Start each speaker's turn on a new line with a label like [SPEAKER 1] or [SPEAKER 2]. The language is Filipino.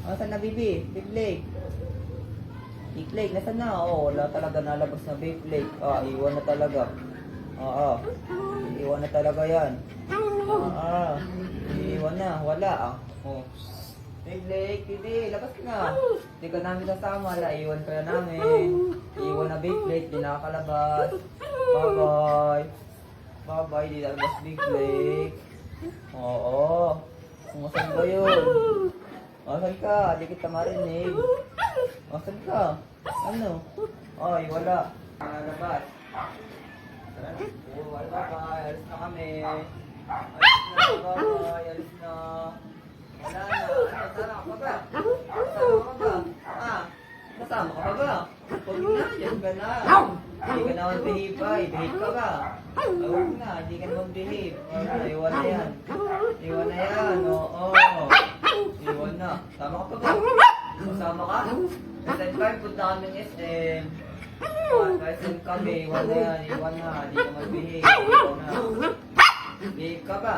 [SPEAKER 1] Asan na, Bibi? Big Leg. Big Leg, nasan na? Oh, wala talaga nalabas na Big Leg. Ah, iwan na talaga. Oo. Iwan na talaga yan. Iwan na. Wala ah. Oh. Big Leg, Bibi, labas ka na. Hindi ka namin kasama. Iwan ka na namin. Iwan na Big Leg, di nakakalabas. Bye-bye. Bye-bye, di nalabas Big Leg. Oo. Kumusan ba yun? Asan ka? Di kita marinig. Asan ka? Ano? Ay, wala. Nalabas. Wala ka. Alis na kami. Alis na. Bye-bye. Alis na. Wala na. Nasama ka ba? Nasama ka ba? Ah? Nasama ka ba? Huwag na. Diyan ka na. Hindi ka naman behave. Behave ka ba? Huwag na. Hindi ka naman behave. Iwan na yan. Iwan na yan. Oo. Iwan na. Sama ka pa ba? Masama ka? SM ka, punta kami ng SM. SM kami, iwan na yan, iwan na. Hindi ka mag-behave. Iwan na. Behave ka ba?